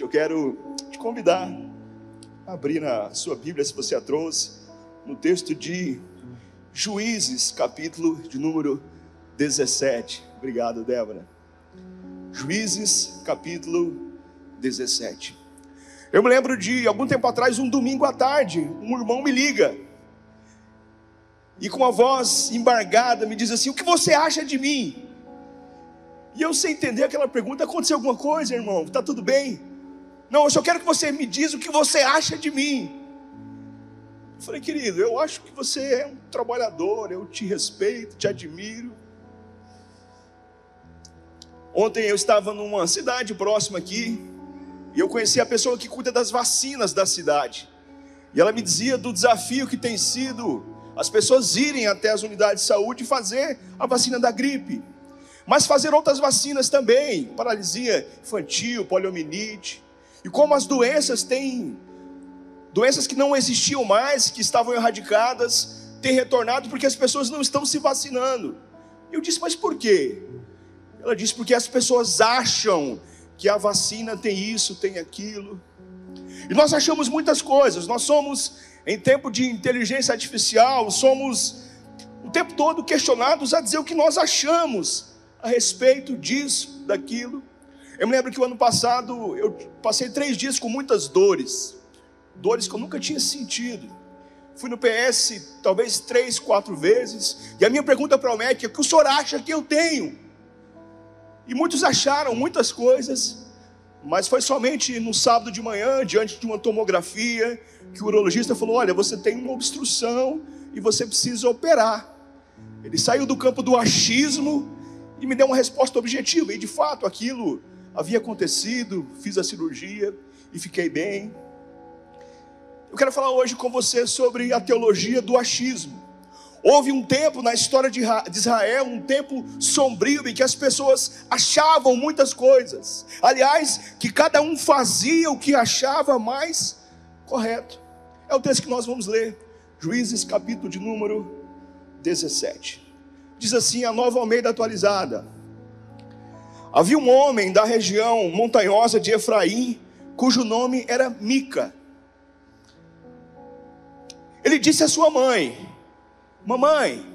Eu quero te convidar a abrir na sua Bíblia, se você a trouxe, no texto de Juízes, capítulo de número 17. Obrigado, Débora. Juízes, capítulo 17. Eu me lembro de algum tempo atrás, um domingo à tarde, um irmão me liga e com a voz embargada me diz assim: o que você acha de mim? E eu, sem entender aquela pergunta: aconteceu alguma coisa, irmão? Está tudo bem? Não, eu só quero que você me diz o que você acha de mim. Eu falei: querido, eu acho que você é um trabalhador, eu te respeito, te admiro. Ontem eu estava numa cidade próxima aqui, e eu conheci a pessoa que cuida das vacinas da cidade. E ela me dizia do desafio que tem sido as pessoas irem até as unidades de saúde e fazer a vacina da gripe, mas fazer outras vacinas também, paralisia infantil, poliomielite. E como as doenças que não existiam mais, que estavam erradicadas, têm retornado porque as pessoas não estão se vacinando. Eu disse: mas por quê? Ela disse: porque as pessoas acham que a vacina tem isso, tem aquilo. E nós achamos muitas coisas. Nós somos, em tempo de inteligência artificial, somos o tempo todo questionados a dizer o que nós achamos a respeito disso, daquilo. Eu me lembro que o ano passado eu passei 3 dias com muitas dores que eu nunca tinha sentido. Fui no PS talvez 3, 4 vezes, e a minha pergunta para o médico é: o que o senhor acha que eu tenho? E muitos acharam muitas coisas, mas foi somente no sábado de manhã, diante de uma tomografia, que o urologista falou: olha, você tem uma obstrução e você precisa operar. Ele saiu do campo do achismo e me deu uma resposta objetiva, e de fato aquilo havia acontecido. Fiz a cirurgia e fiquei bem. Eu quero falar hoje com você sobre a teologia do achismo. Houve um tempo na história de Israel, um tempo sombrio, em que as pessoas achavam muitas coisas. Aliás, que cada um fazia o que achava mais correto. É o texto que nós vamos ler, Juízes, capítulo de número 17. Diz assim, a Nova Almeida atualizada: havia um homem da região montanhosa de Efraim, cujo nome era Mica. Ele disse à sua mãe: mamãe,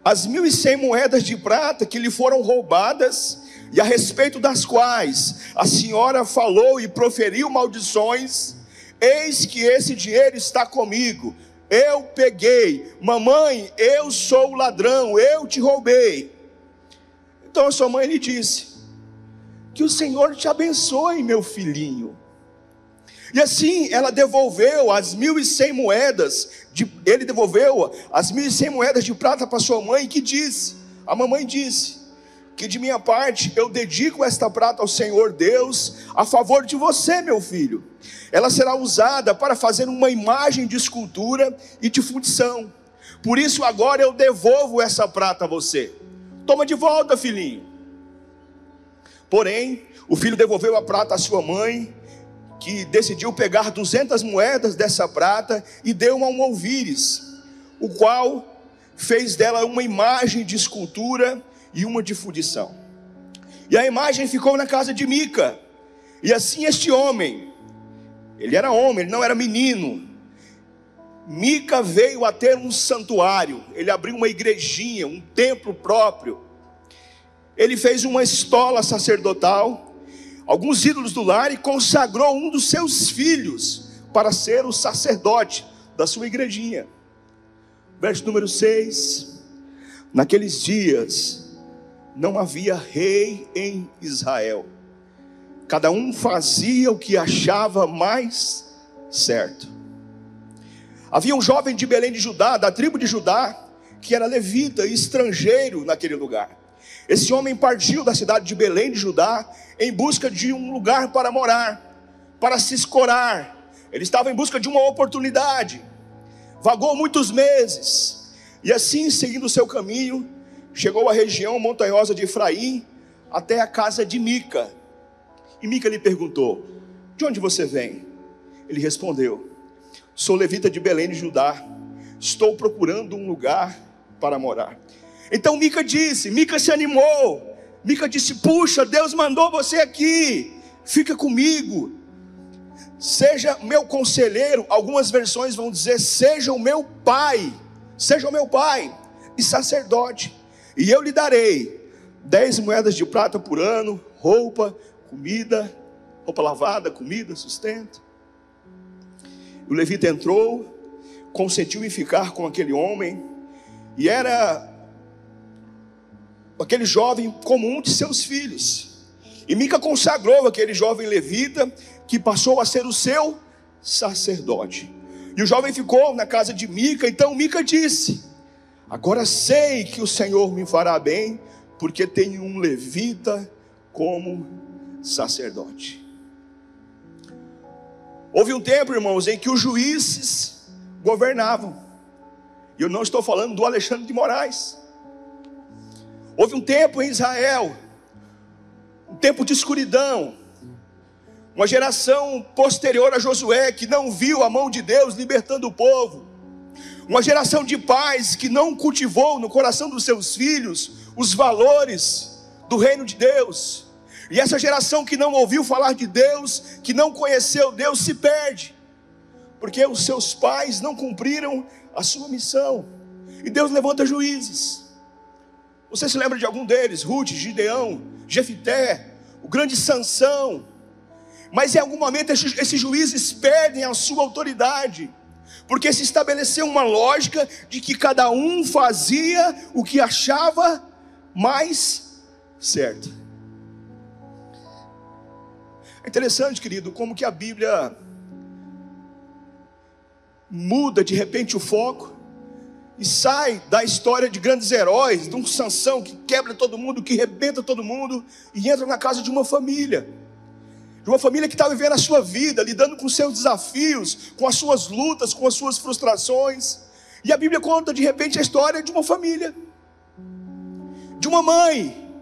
as 1.100 moedas de prata que lhe foram roubadas, e a respeito das quais a senhora falou e proferiu maldições, eis que esse dinheiro está comigo. Eu peguei. Mamãe, eu sou o ladrão, eu te roubei. Então a sua mãe lhe disse: que o Senhor te abençoe, meu filhinho. E assim ela devolveu as 1.100 moedas, ele devolveu as 1.100 moedas de prata para sua mãe, que disse, a mamãe disse, que de minha parte eu dedico esta prata ao Senhor Deus, a favor de você, meu filho. Ela será usada para fazer uma imagem de escultura e de fundição. Por isso agora eu devolvo essa prata a você. Toma de volta, filhinho. Porém, o filho devolveu a prata à sua mãe, que decidiu pegar 200 moedas dessa prata e deu a um ouvires, o qual fez dela uma imagem de escultura e uma de fundição. E a imagem ficou na casa de Mica. E assim este homem, ele era homem, ele não era menino, Mica veio a ter um santuário. Ele abriu uma igrejinha, um templo próprio. Ele fez uma estola sacerdotal, alguns ídolos do lar, e consagrou um dos seus filhos para ser o sacerdote da sua igrejinha. Verso número 6. Naqueles dias não havia rei em Israel. Cada um fazia o que achava mais certo. Havia um jovem de Belém de Judá, da tribo de Judá, que era levita e estrangeiro naquele lugar. Esse homem partiu da cidade de Belém de Judá em busca de um lugar para morar, para se escorar. Ele estava em busca de uma oportunidade. Vagou muitos meses, e assim, seguindo o seu caminho, chegou à região montanhosa de Efraim, até a casa de Mica. E Mica lhe perguntou: de onde você vem? Ele respondeu: sou levita de Belém de Judá, estou procurando um lugar para morar. Então Mica se animou. Mica disse: puxa, Deus mandou você aqui, fica comigo. seja meu conselheiro. Algumas versões vão dizer, seja o meu pai e sacerdote, e eu lhe darei 10 moedas de prata por ano, roupa, comida, roupa lavada, comida, sustento. O levita entrou, consentiu em ficar com aquele homem, e era aquele jovem como um de seus filhos. E Mica consagrou aquele jovem levita, que passou a ser o seu sacerdote. E o jovem ficou na casa de Mica. Então Mica disse: agora sei que o Senhor me fará bem, porque tenho um levita como sacerdote. Houve um tempo, irmãos, em que os juízes governavam. E eu não estou falando do Alexandre de Moraes. Houve um tempo em Israel, um tempo de escuridão, uma geração posterior a Josué, que não viu a mão de Deus libertando o povo, uma geração de pais que não cultivou no coração dos seus filhos os valores do reino de Deus. E essa geração que não ouviu falar de Deus, que não conheceu Deus, se perde, porque os seus pais não cumpriram a sua missão. E Deus levanta juízes. Você se lembra de algum deles? Ruth, Gideão, Jefité, o grande Sansão. Mas em algum momento esses juízes perdem a sua autoridade, porque se estabeleceu uma lógica de que cada um fazia o que achava mais certo. É interessante, querido, como que a Bíblia muda de repente o foco e sai da história de grandes heróis, de um Sansão que quebra todo mundo, que rebenta todo mundo, e entra na casa de uma família que está vivendo a sua vida, lidando com seus desafios, com as suas lutas, com as suas frustrações. E a Bíblia conta de repente a história de uma família, de uma mãe,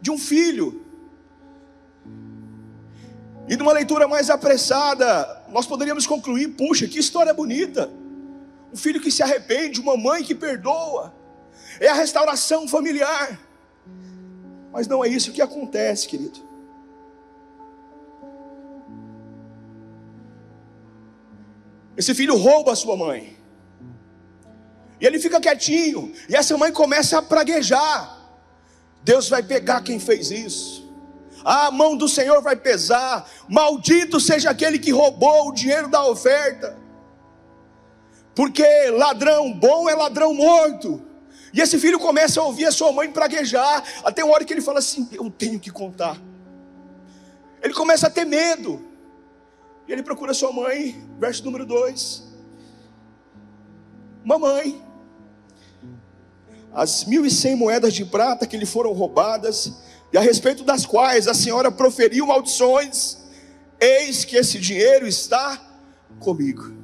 de um filho. E numa leitura mais apressada, nós poderíamos concluir: puxa, que história bonita. Um filho que se arrepende, uma mãe que perdoa. É a restauração familiar. Mas não é isso que acontece, querido. Esse filho rouba a sua mãe, e ele fica quietinho, e essa mãe começa a praguejar: Deus vai pegar quem fez isso, a mão do Senhor vai pesar, maldito seja aquele que roubou o dinheiro da oferta, porque ladrão bom é ladrão morto. E esse filho começa a ouvir a sua mãe praguejar, até uma hora que ele fala assim: eu tenho que contar. Ele começa a ter medo, e ele procura sua mãe. Verso número 2: mamãe, as 1.100 moedas de prata que lhe foram roubadas, e a respeito das quais a senhora proferiu maldições, eis que esse dinheiro está comigo.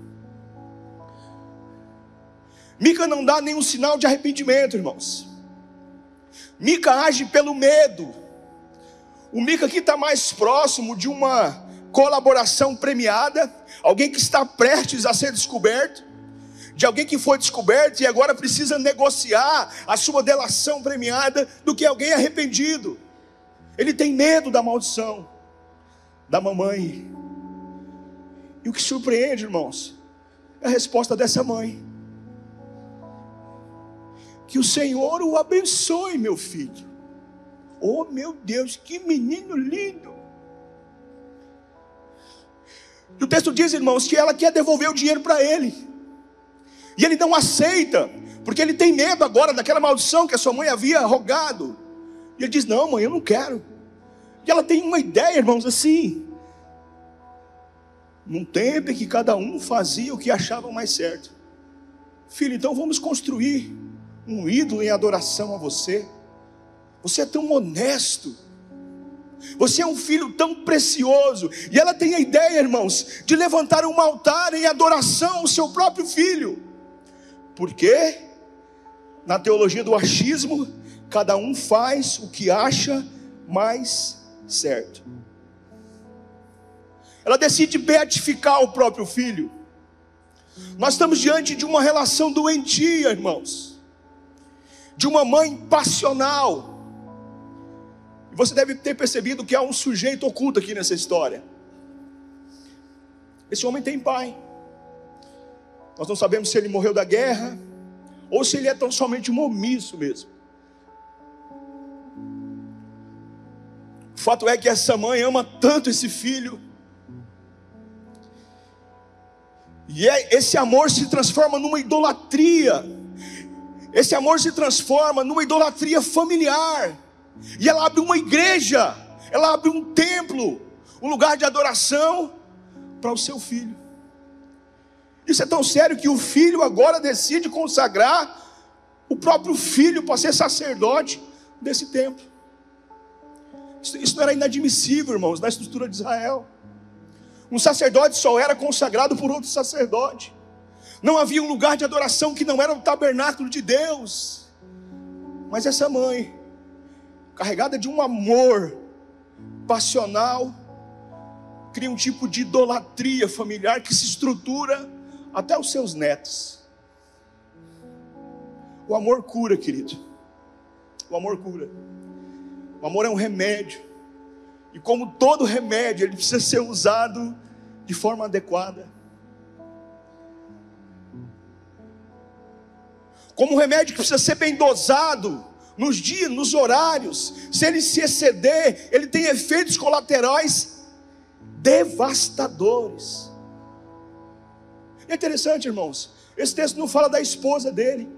Mica não dá nenhum sinal de arrependimento, irmãos. Mica age pelo medo. O Mica aqui está mais próximo de uma colaboração premiada, alguém que está prestes a ser descoberto, de alguém que foi descoberto e agora precisa negociar a sua delação premiada, do que alguém arrependido. Ele tem medo da maldição da mamãe. E o que surpreende, irmãos, é a resposta dessa mãe: que o Senhor o abençoe, meu filho. Oh meu Deus, que menino lindo. E o texto diz, irmãos, que ela quer devolver o dinheiro para ele, e ele não aceita, porque ele tem medo agora daquela maldição que a sua mãe havia rogado. E ele diz: não, mãe, eu não quero. E ela tem uma ideia, irmãos, assim: num tempo em que cada um fazia o que achava mais certo, filho, então vamos construir um ídolo em adoração a você. Você é tão honesto, você é um filho tão precioso. E ela tem a ideia, irmãos, de levantar um altar em adoração ao seu próprio filho. Porque na teologia do achismo, cada um faz o que acha mais certo. Ela decide beatificar o próprio filho. Nós estamos diante de uma relação doentia, irmãos, de uma mãe passional. E você deve ter percebido que há um sujeito oculto aqui nessa história. Esse homem tem pai. Nós não sabemos se ele morreu da guerra ou se ele é tão somente um omisso mesmo. O fato é que essa mãe ama tanto esse filho, e esse amor se transforma numa idolatria. Esse amor se transforma numa idolatria familiar. E ela abre uma igreja, ela abre um templo, um lugar de adoração para o seu filho. Isso é tão sério que o filho agora decide consagrar o próprio filho para ser sacerdote desse templo. Isso não era inadmissível, irmãos, na estrutura de Israel. Um sacerdote só era consagrado por outro sacerdote. Não havia um lugar de adoração que não era o tabernáculo de Deus. Mas essa mãe, carregada de um amor passional, cria um tipo de idolatria familiar que se estrutura até os seus netos. O amor cura, querido. O amor cura. O amor é um remédio. E como todo remédio, ele precisa ser usado de forma adequada. Como um remédio que precisa ser bem dosado, nos dias, nos horários. Se ele se exceder, ele tem efeitos colaterais devastadores. É interessante, irmãos, esse texto não fala da esposa dele.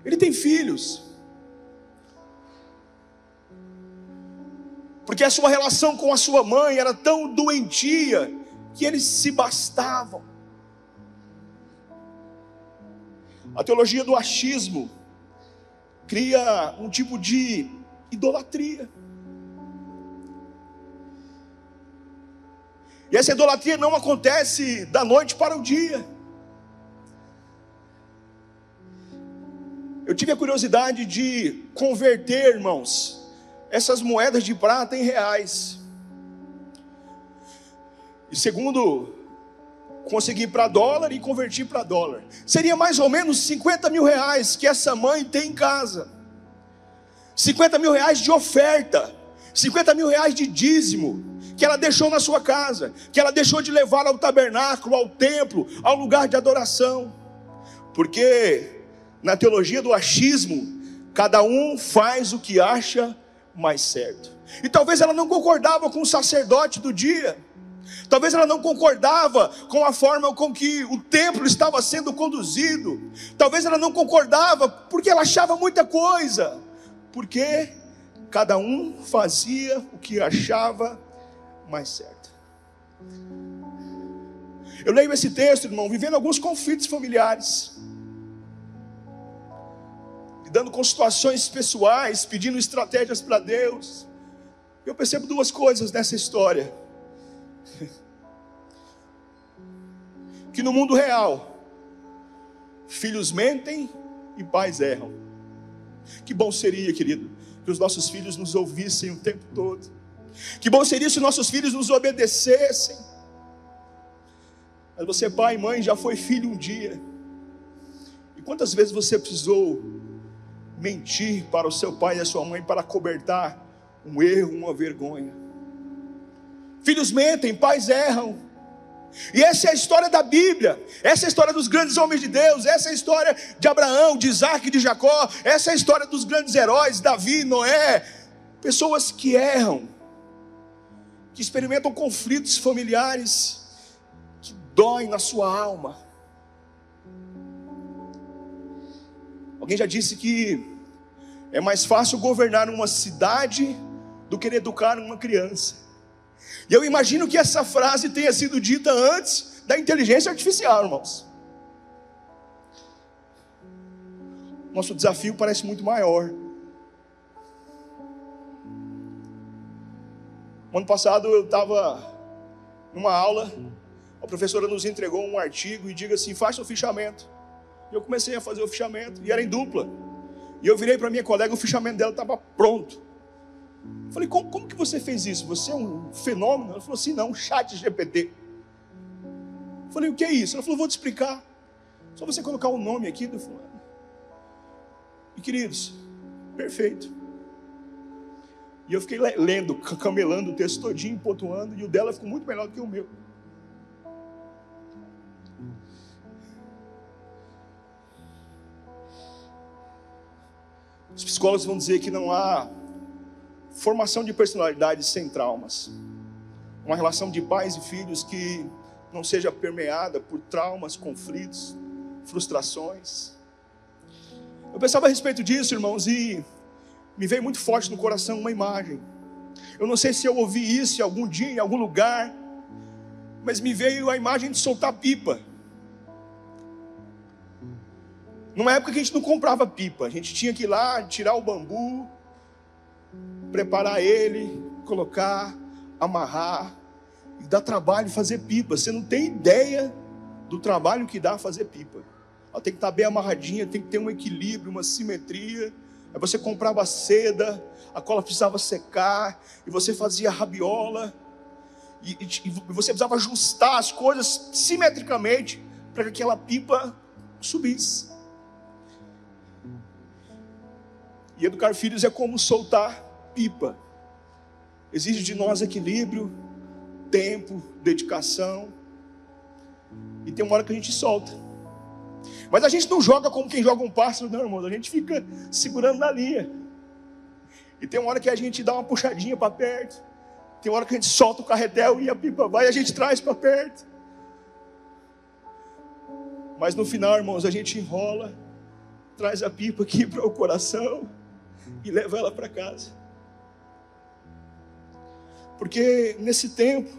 Ele tem filhos. Porque a sua relação com a sua mãe era tão doentia que eles se bastavam. A teologia do achismo cria um tipo de idolatria. E essa idolatria não acontece da noite para o dia. Eu tive a curiosidade de converter, irmãos, essas moedas de prata em reais. E segundo, consegui para dólar e converti para dólar. Seria mais ou menos 50 mil reais que essa mãe tem em casa. 50 mil reais de oferta. 50 mil reais de dízimo que ela deixou na sua casa, que ela deixou de levar ao tabernáculo, ao templo, ao lugar de adoração. Porque na teologia do achismo, cada um faz o que acha mais certo. E talvez ela não concordava com o sacerdote do dia. Talvez ela não concordava com a forma com que o templo estava sendo conduzido. Talvez ela não concordava porque ela achava muita coisa. Porque cada um fazia o que achava mais certo. Eu leio esse texto, irmão, vivendo alguns conflitos familiares, lidando com situações pessoais, pedindo estratégias para Deus. Eu percebo duas coisas nessa história. Que no mundo real, filhos mentem e pais erram. Que bom seria, querido, que os nossos filhos nos ouvissem o tempo todo. Que bom seria se nossos filhos nos obedecessem. Mas você, pai e mãe, já foi filho um dia. E quantas vezes você precisou mentir para o seu pai e a sua mãe para acobertar um erro, uma vergonha? Filhos mentem, pais erram. E essa é a história da Bíblia. Essa é a história dos grandes homens de Deus. Essa é a história de Abraão, de Isaac e de Jacó. Essa é a história dos grandes heróis, Davi, Noé. Pessoas que erram, que experimentam conflitos familiares que doem na sua alma. Alguém já disse que é mais fácil governar uma cidade do que educar uma criança. E eu imagino que essa frase tenha sido dita antes da inteligência artificial, irmãos. Nosso desafio parece muito maior. No ano passado eu estava numa aula, a professora nos entregou um artigo e diga assim: faça o fichamento. E eu comecei a fazer o fichamento, e era em dupla. E eu virei para minha colega, o fichamento dela estava pronto. Eu falei: como que você fez isso? Você é um fenômeno? Ela falou assim: não, ChatGPT. Eu falei: o que é isso? Ela falou: vou te explicar. Só você colocar o nome aqui do fulano. E queridos, perfeito. E eu fiquei lendo, camelando o texto todinho, pontuando, e o dela ficou muito melhor do que o meu. Os psicólogos vão dizer que não há formação de personalidade sem traumas. Uma relação de pais e filhos que não seja permeada por traumas, conflitos, frustrações. Eu pensava a respeito disso, irmãos, e me veio muito forte no coração uma imagem. Eu não sei se eu ouvi isso em algum dia, em algum lugar, mas me veio a imagem de soltar pipa. Numa época que a gente não comprava pipa, a gente tinha que ir lá, tirar o bambu, preparar ele, colocar, amarrar, e dá trabalho fazer pipa. Você não tem ideia do trabalho que dá fazer pipa. Ela tem que estar bem amarradinha, tem que ter um equilíbrio, uma simetria. Aí você comprava seda, a cola precisava secar, e você fazia a rabiola, e você precisava ajustar as coisas simetricamente para que aquela pipa subisse. E educar filhos é como soltar pipa. Exige de nós equilíbrio, tempo, dedicação. E tem uma hora que a gente solta. Mas a gente não joga como quem joga um pássaro, não, irmãos. A gente fica segurando na linha. E tem uma hora que a gente dá uma puxadinha para perto. Tem uma hora que a gente solta o carretel e a pipa vai e a gente traz para perto. Mas no final, irmãos, a gente enrola, traz a pipa aqui para o coração e leva ela para casa. Porque nesse tempo,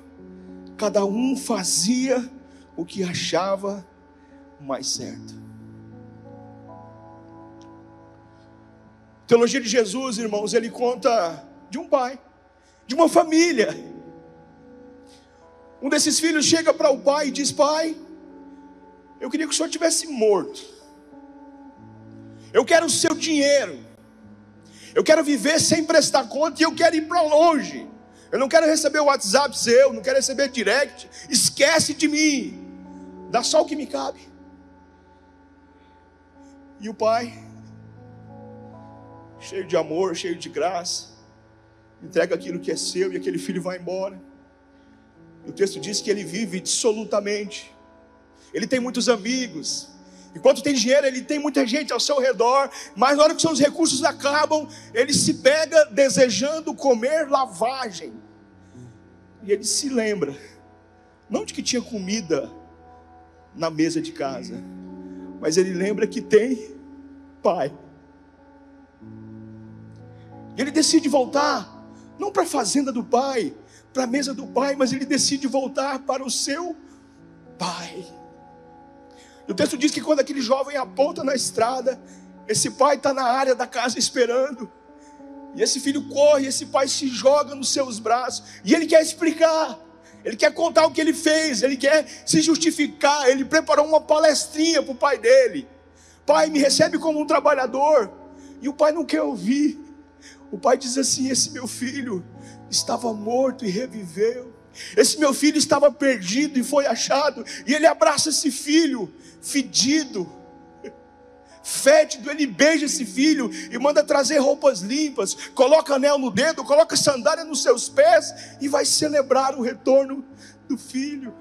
cada um fazia o que achava mais certo. A teologia de Jesus, irmãos, ele conta de um pai, de uma família. Um desses filhos chega para o pai e diz: pai, eu queria que o senhor tivesse morto. Eu quero o seu dinheiro. Eu quero viver sem prestar conta e eu quero ir para longe. Eu não quero receber o WhatsApp seu, não quero receber direct. Esquece de mim. Dá só o que me cabe. E o pai, cheio de amor, cheio de graça, entrega aquilo que é seu e aquele filho vai embora. E o texto diz que ele vive dissolutamente. Ele tem muitos amigos. Enquanto tem dinheiro, ele tem muita gente ao seu redor. Mas na hora que seus recursos acabam, ele se pega desejando comer lavagem. E ele se lembra, não de que tinha comida na mesa de casa, mas ele lembra que tem pai. E ele decide voltar, não para a fazenda do pai, para a mesa do pai, mas ele decide voltar para o seu pai. E o texto diz que quando aquele jovem aponta na estrada, esse pai está na área da casa esperando. E esse filho corre, esse pai se joga nos seus braços. E ele quer explicar, ele quer contar o que ele fez, ele quer se justificar. Ele preparou uma palestrinha para o pai dele. Pai, me recebe como um trabalhador. E o pai não quer ouvir. O pai diz assim: esse meu filho estava morto e reviveu. Esse meu filho estava perdido e foi achado. E ele abraça esse filho fedido, fétido. Ele beija esse filho e manda trazer roupas limpas, coloca anel no dedo, coloca sandália nos seus pés e vai celebrar o retorno do filho.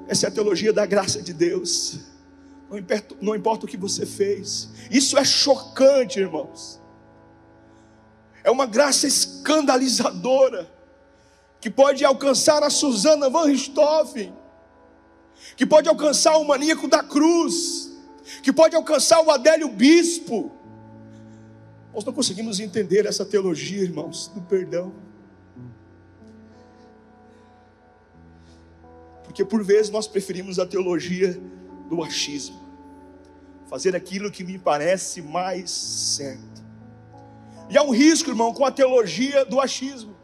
Essa é a teologia da graça de Deus. Não importa o que você fez. Isso é chocante, irmãos. É uma graça escandalizadora, que pode alcançar a Susana Van Richthofen, que pode alcançar o maníaco da cruz, que pode alcançar o Adélio Bispo. Nós não conseguimos entender essa teologia, irmãos, do perdão. Porque por vezes nós preferimos a teologia do achismo, fazer aquilo que me parece mais certo. E há um risco, irmão, com a teologia do achismo.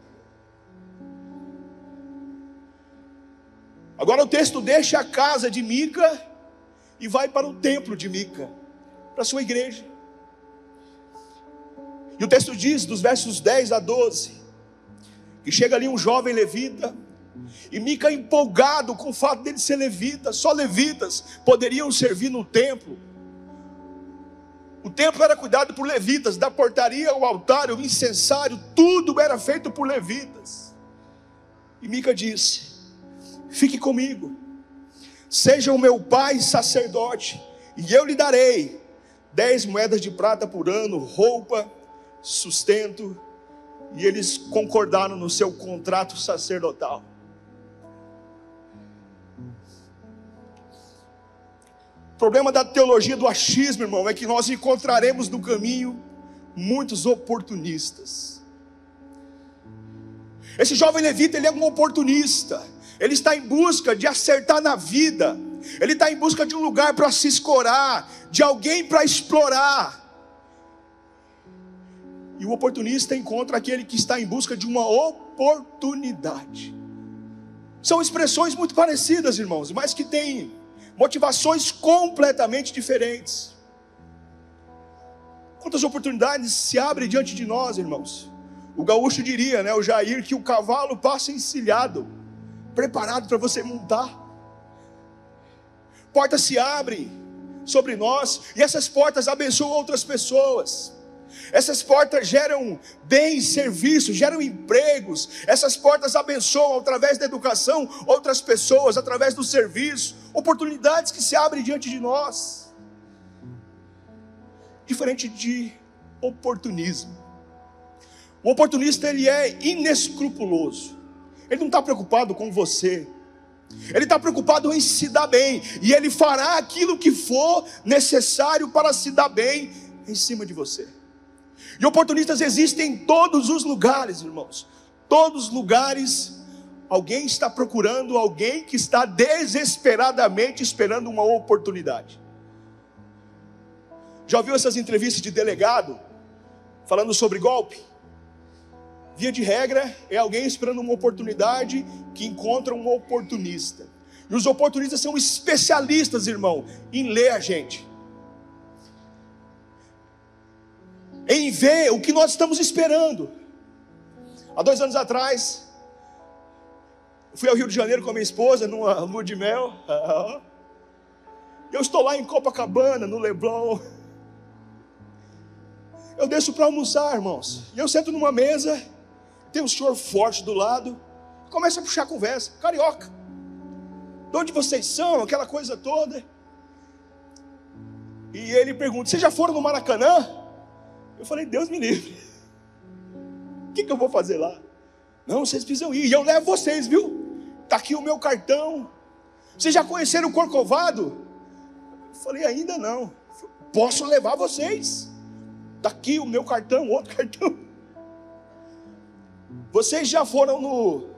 Agora o texto deixa a casa de Mica e vai para o templo de Mica, para a sua igreja. E o texto diz, dos versos 10 a 12, que chega ali um jovem levita, e Mica, empolgado com o fato dele ser levita, só levitas poderiam servir no templo. O templo era cuidado por levitas, da portaria ao altar, o incensário, tudo era feito por levitas. E Mica disse: fique comigo, seja o meu pai sacerdote, e eu lhe darei 10 moedas de prata por ano, roupa, sustento. E eles concordaram no seu contrato sacerdotal. O problema da teologia do achismo, irmão, é que nós encontraremos no caminho muitos oportunistas. Esse jovem levita, ele é um oportunista. Ele está em busca de acertar na vida. Ele está em busca de um lugar para se escorar, de alguém para explorar. E o oportunista encontra aquele que está em busca de uma oportunidade. São expressões muito parecidas, irmãos, mas que têm motivações completamente diferentes. Quantas oportunidades se abrem diante de nós, irmãos? O gaúcho diria, o Jair, que o cavalo passa encilhado, preparado para você montar. Portas se abrem sobre nós, e essas portas abençoam outras pessoas. Essas portas geram bens, serviços, geram empregos. Essas portas abençoam através da educação outras pessoas, através do serviço. Oportunidades que se abrem diante de nós. Diferente de oportunismo. O oportunista, ele é inescrupuloso. Ele não está preocupado com você. Ele está preocupado em se dar bem. E ele fará aquilo que for necessário para se dar bem em cima de você. E oportunistas existem em todos os lugares, irmãos. Todos os lugares, alguém está procurando alguém que está desesperadamente esperando uma oportunidade. Já ouviu essas entrevistas de delegado falando sobre golpe? Via de regra, é alguém esperando uma oportunidade que encontra um oportunista. E os oportunistas são especialistas, irmão, em ler a gente, em ver o que nós estamos esperando. Há 2 anos atrás, eu fui ao Rio de Janeiro com a minha esposa, numa lua de mel. Eu estou lá em Copacabana, no Leblon. Eu desço para almoçar, irmãos, e eu sento numa mesa, tem um senhor forte do lado, começa a puxar conversa. Carioca, de onde vocês são? Aquela coisa toda. E ele pergunta: vocês já foram no Maracanã? Eu falei: Deus me livre, o que eu vou fazer lá? Não, vocês precisam ir, e eu levo vocês, viu? Está aqui o meu cartão. Vocês já conheceram o Corcovado? Eu falei: ainda não. Posso levar vocês? Está aqui o meu cartão, outro cartão. Vocês já foram no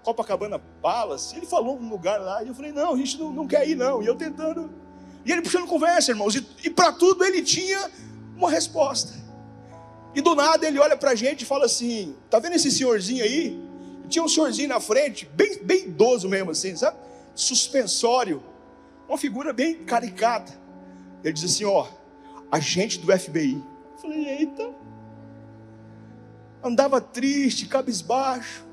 Copacabana Palace? Ele falou um lugar lá, e eu falei: não, a gente não quer ir não. E eu tentando, e ele puxando conversa, irmãos, e para tudo ele tinha uma resposta. E do nada ele olha para a gente e fala assim: tá vendo esse senhorzinho aí? E tinha um senhorzinho na frente, bem idoso mesmo assim, sabe? Suspensório, uma figura bem caricata. Ele diz assim: ó, agente do FBI. Eu falei: eita. Andava triste, cabisbaixo.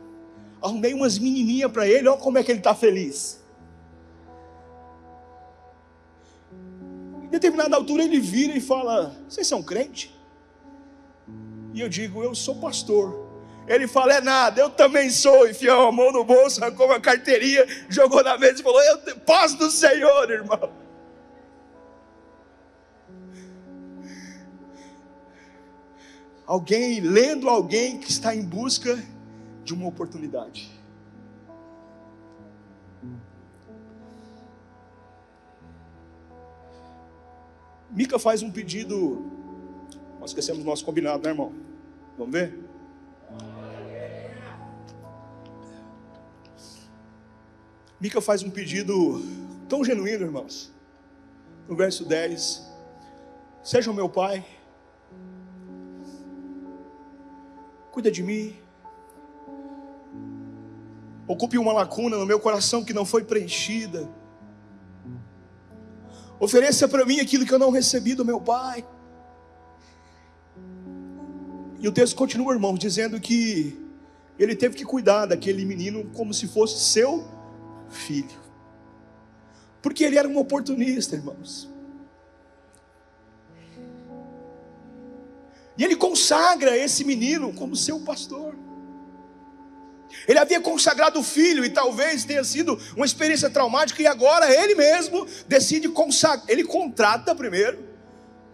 Arrumei umas menininhas para ele, olha como é que ele está feliz. Em determinada altura ele vira e fala: vocês são crente? E eu digo: eu sou pastor. Ele fala: é nada, eu também sou. Enfiou a mão no bolso, arrancou uma carteirinha, jogou na mesa e falou: paz do Senhor, irmão. Alguém que está em busca de uma oportunidade. Mica faz um pedido. Nós esquecemos o nosso combinado, né, irmão? Vamos ver? Mica faz um pedido tão genuíno, irmãos. No verso 10: seja o meu pai, cuida de mim, ocupe uma lacuna no meu coração que não foi preenchida, ofereça para mim aquilo que eu não recebi do meu pai. E o texto continua, irmãos, dizendo que ele teve que cuidar daquele menino como se fosse seu filho, porque ele era um oportunista, irmãos. E ele consagra esse menino como seu pastor. Ele havia consagrado o filho, e talvez tenha sido uma experiência traumática, e agora ele mesmo decide consagrar. Ele contrata primeiro,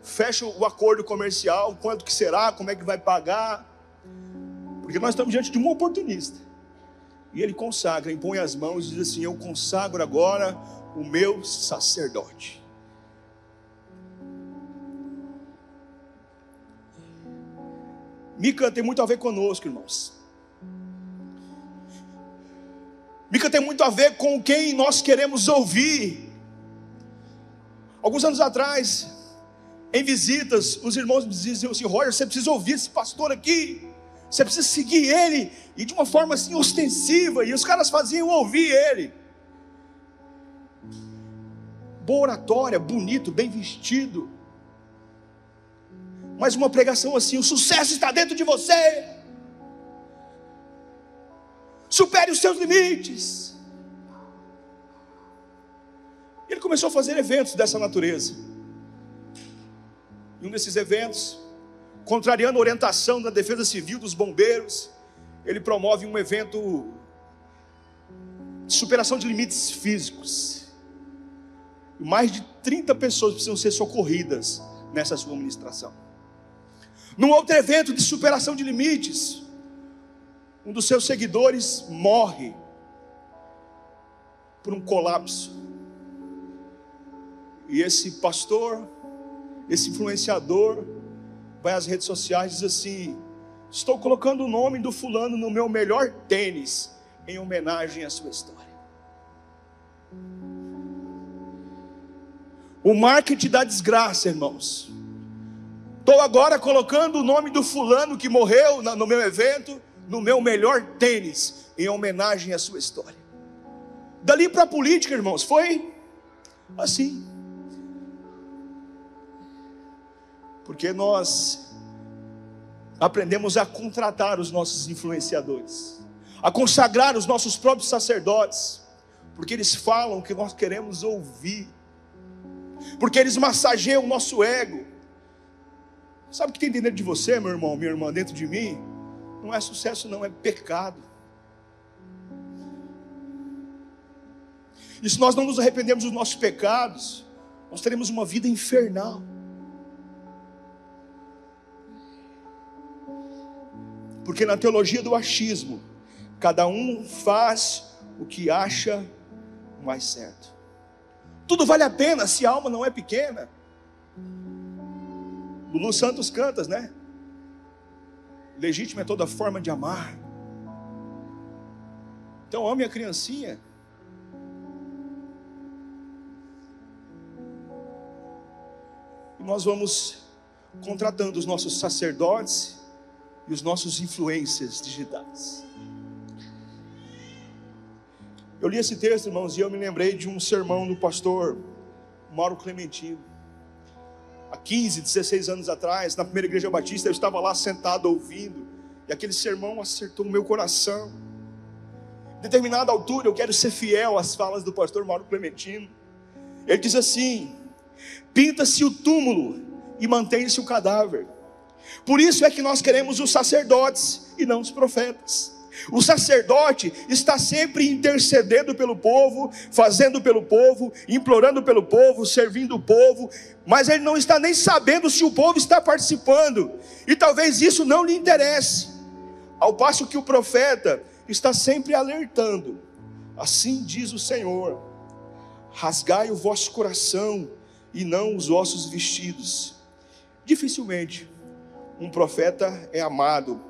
fecha o acordo comercial, quanto que será, como é que vai pagar, porque nós estamos diante de um oportunista. E ele consagra, impõe as mãos e diz assim: eu consagro agora o meu sacerdote. Mica tem muito a ver conosco, irmãos. Mica tem muito a ver com quem nós queremos ouvir. Alguns anos atrás, em visitas, os irmãos me diziam assim: Roger, você precisa ouvir esse pastor aqui, você precisa seguir ele, e de uma forma assim ostensiva, e os caras faziam ouvir ele. Boa oratória, bonito, bem vestido, mas uma pregação assim: o sucesso está dentro de você, supere os seus limites. Ele começou a fazer eventos dessa natureza. Em um desses eventos, contrariando a orientação da Defesa Civil, dos bombeiros, ele promove um evento de superação de limites físicos. Mais de 30 pessoas precisam ser socorridas nessa sua ministração. Num outro evento de superação de limites, um dos seus seguidores morre por um colapso. E esse pastor, esse influenciador, vai às redes sociais e diz assim: estou colocando o nome do fulano no meu melhor tênis, em homenagem à sua história. O marketing da desgraça, irmãos. Estou agora colocando o nome do fulano que morreu no meu evento, no meu melhor tênis, em homenagem à sua história. Dali para a política, irmãos, foi assim. Porque nós aprendemos a contratar os nossos influenciadores, a consagrar os nossos próprios sacerdotes, porque eles falam o que nós queremos ouvir, porque eles massageiam o nosso ego. Sabe o que tem dentro de você, meu irmão, minha irmã, dentro de mim? Não é sucesso, não, é pecado. E se nós não nos arrependermos dos nossos pecados, nós teremos uma vida infernal. Porque na teologia do achismo, cada um faz o que acha mais certo. Tudo vale a pena se a alma não é pequena. Lulu Santos canta, né? Legítima é toda forma de amar. Então ame a criancinha. E nós vamos contratando os nossos sacerdotes e os nossos influencers digitais. Eu li esse texto, irmãos, e eu me lembrei de um sermão do pastor Mauro Clementino. Há 15, 16 anos atrás, na primeira igreja batista, eu estava lá sentado ouvindo, e aquele sermão acertou o meu coração. Em determinada altura, eu quero ser fiel às falas do pastor Mauro Clementino. Ele diz assim: pinta-se o túmulo e mantém-se o cadáver. Por isso é que nós queremos os sacerdotes e não os profetas. O sacerdote está sempre intercedendo pelo povo, fazendo pelo povo, implorando pelo povo, servindo o povo, mas ele não está nem sabendo se o povo está participando, e talvez isso não lhe interesse. Ao passo que o profeta está sempre alertando: assim diz o Senhor, rasgai o vosso coração e não os vossos vestidos. Dificilmente um profeta é amado,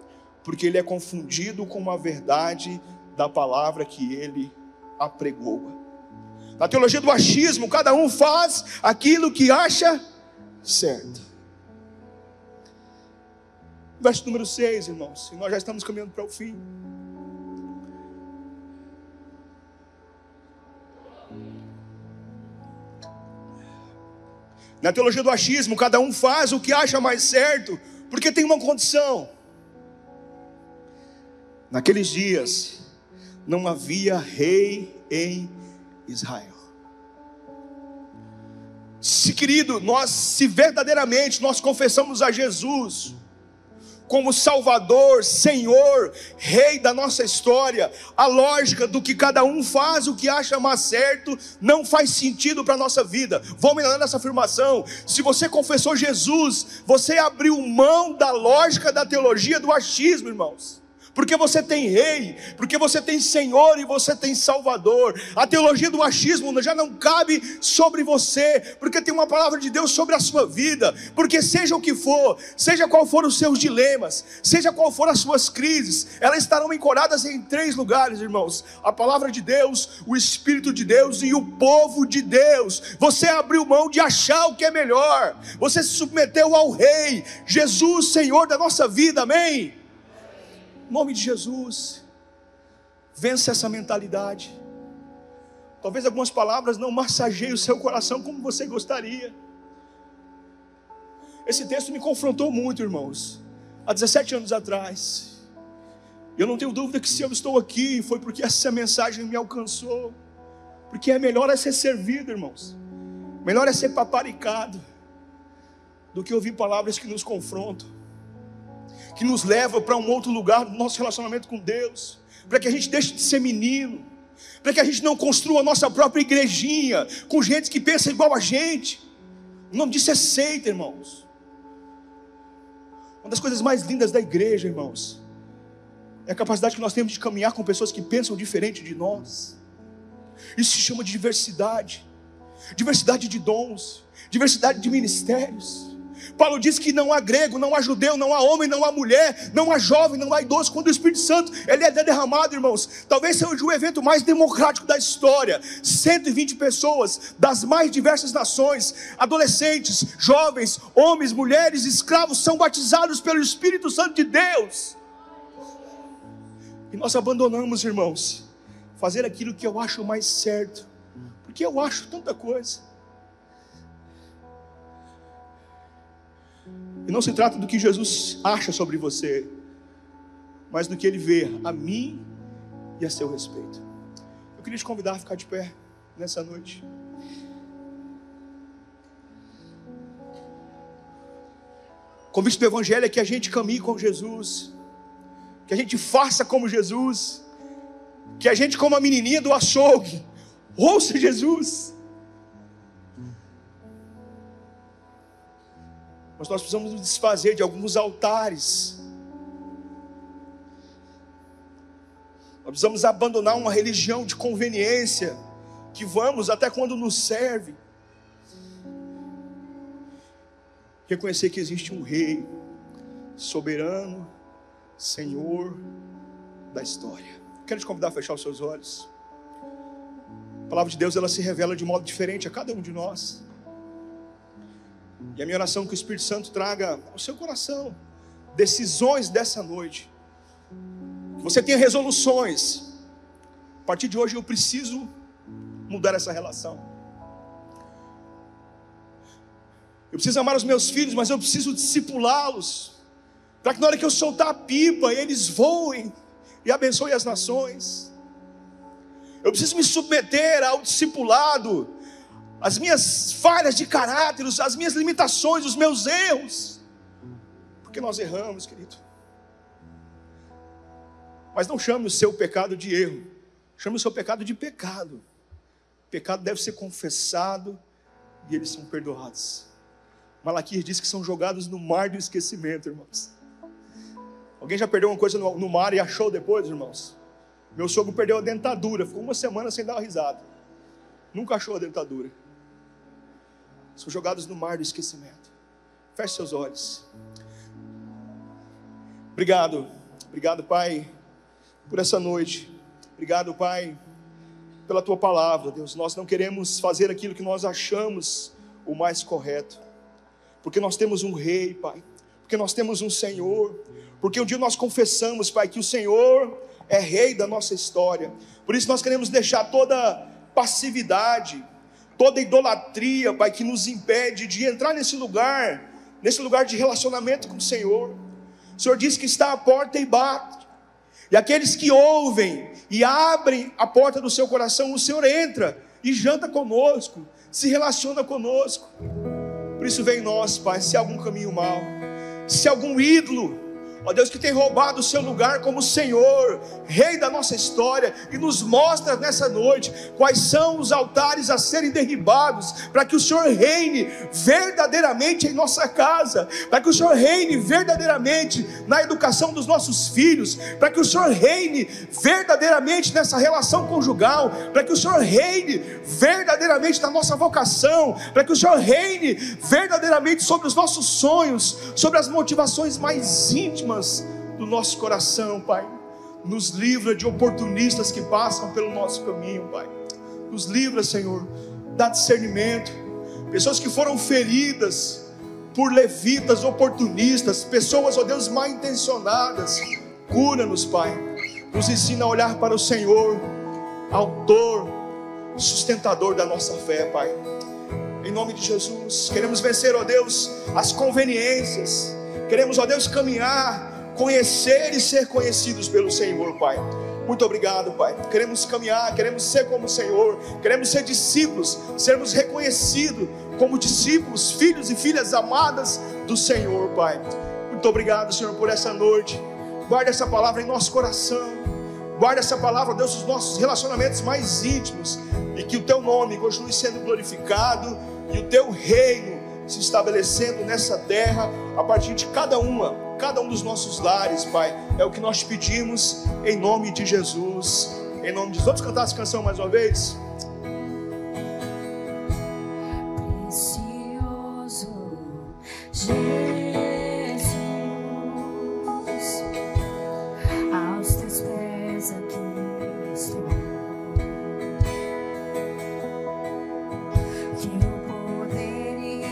porque ele é confundido com a verdade da palavra que ele apregoa. Na teologia do achismo, cada um faz aquilo que acha certo. Verso número 6, irmãos, e nós já estamos caminhando para o fim. Na teologia do achismo, cada um faz o que acha mais certo, porque tem uma condição. Naqueles dias, não havia rei em Israel. Se verdadeiramente nós confessamos a Jesus como Salvador, Senhor, Rei da nossa história, a lógica do que cada um faz o que acha mais certo não faz sentido para a nossa vida. Vamos melhorar essa afirmação. Se você confessou Jesus, você abriu mão da lógica da teologia do achismo, irmãos. Porque você tem Rei, porque você tem Senhor e você tem Salvador. A teologia do achismo já não cabe sobre você, porque tem uma palavra de Deus sobre a sua vida. Porque seja o que for, seja qual for os seus dilemas, seja qual for as suas crises, elas estarão ancoradas em 3 lugares, irmãos: a palavra de Deus, o Espírito de Deus e o povo de Deus. Você abriu mão de achar o que é melhor, você se submeteu ao Rei, Jesus, Senhor da nossa vida, amém? Em nome de Jesus, vença essa mentalidade. Talvez algumas palavras não massageiem o seu coração como você gostaria. Esse texto me confrontou muito, irmãos, há 17 anos atrás. Eu não tenho dúvida que se eu estou aqui, foi porque essa mensagem me alcançou. Porque é melhor ser servido, irmãos, melhor ser paparicado, do que ouvir palavras que nos confrontam, que nos leva para um outro lugar do nosso relacionamento com Deus, para que a gente deixe de ser menino, para que a gente não construa a nossa própria igrejinha, com gente que pensa igual a gente. O nome disso é seita, irmãos. Uma das coisas mais lindas da igreja, irmãos, é a capacidade que nós temos de caminhar com pessoas que pensam diferente de nós. Isso se chama de diversidade, diversidade de dons, diversidade de ministérios. Paulo diz que não há grego, não há judeu, não há homem, não há mulher, não há jovem, não há idoso. Quando o Espírito Santo ele é derramado, irmãos, talvez seja o evento mais democrático da história. 120 pessoas das mais diversas nações, adolescentes, jovens, homens, mulheres, escravos, são batizados pelo Espírito Santo de Deus. E nós abandonamos, irmãos, fazer aquilo que eu acho mais certo, porque eu acho tanta coisa. E não se trata do que Jesus acha sobre você, mas do que Ele vê a mim e a seu respeito. Eu queria te convidar a ficar de pé nessa noite. O convite do Evangelho é que a gente caminhe com Jesus, que a gente faça como Jesus, que a gente, como a menininha do açougue, ouça Jesus. Mas nós precisamos nos desfazer de alguns altares. Nós precisamos abandonar uma religião de conveniência, que vamos até quando nos serve. Reconhecer que existe um Rei soberano, Senhor da história. Quero te convidar a fechar os seus olhos. A palavra de Deus, ela se revela de modo diferente a cada um de nós. E a minha oração é que o Espírito Santo traga ao seu coração decisões dessa noite, que você tenha resoluções. A partir de hoje eu preciso mudar essa relação. Eu preciso amar os meus filhos, mas eu preciso discipulá-los, para que na hora que eu soltar a pipa, eles voem e abençoem as nações. Eu preciso me submeter ao discipulado, as minhas falhas de caráter, as minhas limitações, os meus erros, porque nós erramos, querido. Mas não chame o seu pecado de erro, chame o seu pecado de pecado. O pecado deve ser confessado e eles são perdoados. Malaquias diz que são jogados no mar do esquecimento, irmãos. Alguém já perdeu uma coisa no mar e achou depois, irmãos? Meu sogro perdeu a dentadura, ficou uma semana sem dar uma risada, nunca achou a dentadura. São jogados no mar do esquecimento. Feche seus olhos. Obrigado, Pai, por essa noite. Obrigado, Pai, pela Tua palavra, Deus. Nós não queremos fazer aquilo que nós achamos o mais correto, porque nós temos um Rei, Pai, porque nós temos um Senhor, porque um dia nós confessamos, Pai, que o Senhor é Rei da nossa história. Por isso nós queremos deixar toda passividade, toda idolatria, Pai, que nos impede de entrar nesse lugar de relacionamento com o Senhor. O Senhor diz que está à porta e bate, e aqueles que ouvem e abrem a porta do seu coração, o Senhor entra e janta conosco, se relaciona conosco. Por isso vem em nós, Pai, se há algum caminho mau, se há algum ídolo ó Deus, que tem roubado o seu lugar como Senhor, Rei da nossa história, e nos mostra nessa noite quais são os altares a serem derribados, para que o Senhor reine verdadeiramente em nossa casa, para que o Senhor reine verdadeiramente na educação dos nossos filhos, para que o Senhor reine verdadeiramente nessa relação conjugal, para que o Senhor reine verdadeiramente na nossa vocação, para que o Senhor reine verdadeiramente sobre os nossos sonhos, sobre as motivações mais íntimas do nosso coração, Pai. Nos livra de oportunistas que passam pelo nosso caminho, Pai. Nos livra, Senhor, dá discernimento. Pessoas que foram feridas por levitas oportunistas, pessoas, ó Deus, mal intencionadas. Cura-nos, Pai. Nos ensina a olhar para o Senhor, autor, sustentador da nossa fé, Pai. Em nome de Jesus, queremos vencer, ó Deus, as conveniências. Queremos, ó Deus, caminhar, conhecer e ser conhecidos pelo Senhor, Pai. Muito obrigado, Pai. Queremos caminhar, queremos ser como o Senhor, queremos ser discípulos, sermos reconhecidos como discípulos, filhos e filhas amadas do Senhor, Pai. Muito obrigado, Senhor, por essa noite. Guarda essa palavra em nosso coração. Guarda essa palavra, Deus, nos nossos relacionamentos mais íntimos, e que o Teu nome continue sendo glorificado e o Teu reino se estabelecendo nessa terra, a partir de cada um dos nossos lares, Pai. É o que nós pedimos, em nome de Jesus. Em nome de Jesus. Vamos cantar essa canção mais uma vez? Precioso Jesus, aos teus pés aqui estou. Que eu poderia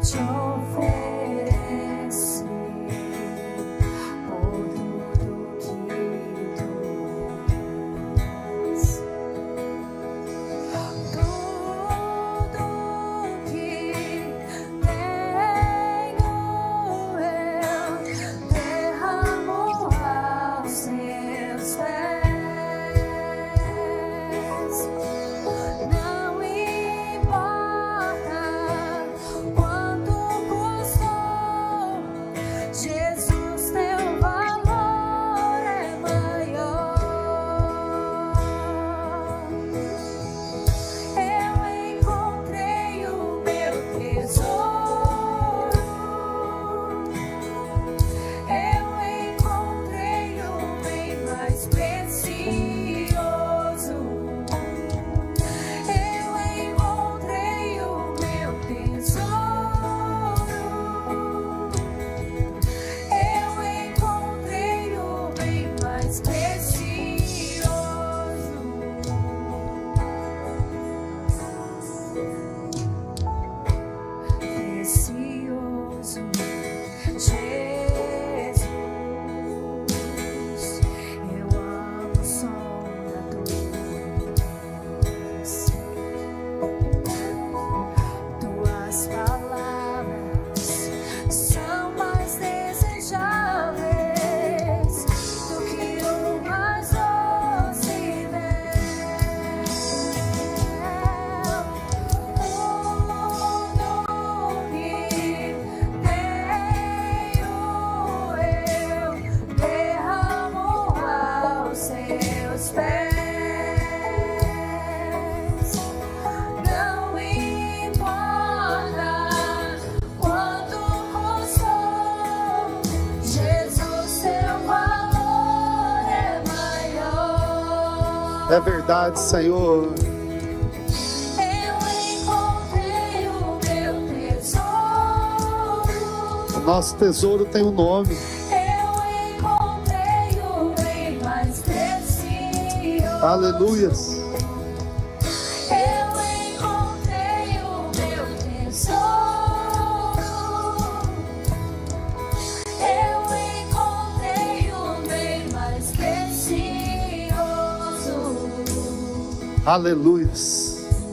te oferecer por tudo que tu és. Tudo que tenho eu derramo aos teus pés. Não importa quanto custou, Jesus, teu valor é maior. Eu encontrei o meu tesouro. Eu encontrei o bem mais precioso. Eu encontrei o meu tesouro. Eu encontrei o bem mais precioso. Precioso Jesus, eu amo o som da tua voz. Tuas palavras são mais desejáveis do que o mais doce mel. Tudo que tenho eu derramo aos seus pés. Não importa quanto custou, Jesus, teu valor é maior. É verdade, Senhor. Eu encontrei o meu tesouro. O nosso tesouro tem um nome. Eu encontrei o bem mais precioso. Aleluias. Eu encontrei o meu tesouro. Eu encontrei o bem mais precioso. Aleluias.